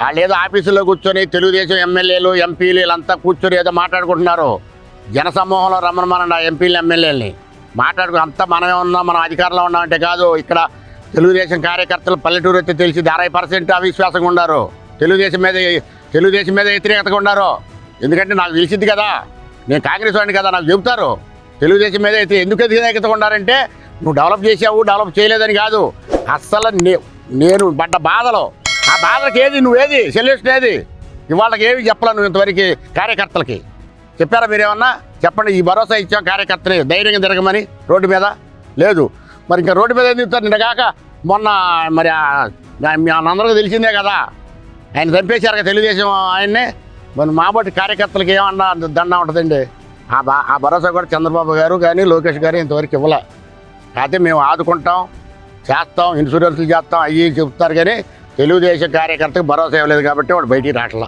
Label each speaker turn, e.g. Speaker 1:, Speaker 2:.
Speaker 1: వాళ్ళు ఏదో ఆఫీసులో కూర్చొని తెలుగుదేశం ఎమ్మెల్యేలు ఎంపీలు వీళ్ళంతా కూర్చొని ఏదో మాట్లాడుకుంటున్నారు. జనసమూహంలో రమ్మనమనండి ఆ ఎంపీలు ఎమ్మెల్యేలని అంతా మనమే ఉన్నాం, మనం అధికారంలో ఉన్నామంటే కాదు. ఇక్కడ తెలుగుదేశం కార్యకర్తలు పల్లెటూరు అయితే తెలిసి 60% అవిశ్వాసంగా ఉన్నారు. తెలుగుదేశం మీద వ్యతిరేకతగా ఉన్నారు. ఎందుకంటే నాకు తెలిసింది కదా, నేను కాంగ్రెస్ వాడిని కదా, నాకు చెబుతారు తెలుగుదేశం మీద అయితే ఎందుకు వ్యతిరేకతగా ఉన్నారంటే నువ్వు డెవలప్ చేసావు, డెవలప్ చేయలేదని కాదు. అస్సలు నేను పడ్డ బాధలో ఆ బాధలకు నువ్వేది సొల్యూషన్ ఏది ఇవాళకి ఏమి చెప్పాలి నువ్వు ఇంతవరకు కార్యకర్తలకి చెప్పారా? మీరేమన్నా చెప్పండి. ఈ భరోసా ఇచ్చాం కార్యకర్తని ధైర్యంగా తిరగమని రోడ్డు మీద లేదు. మరి ఇంకా రోడ్డు మీద ఏం తిరుగుతారు? నిన్నగాక మొన్న మరి అందరికీ తెలిసిందే కదా, ఆయన చంపేశారు కదా తెలుగుదేశం ఆయన్నే. మరి మాబట్టి కార్యకర్తలకి ఏమన్నా దండం ఉంటుందండి. ఆ భరోసా కూడా చంద్రబాబు గారు కానీ లోకేష్ గారు ఇంతవరకు ఇవ్వలే. అయితే మేము ఆదుకుంటాం, చేస్తాం, ఇన్సూరెన్స్లు చేస్తాం అయ్యి చెప్తారు, కానీ తెలుగుదేశం కార్యకర్తకు భరోసా ఇవ్వలేదు కాబట్టి వాడు బయటికి రావట్లా.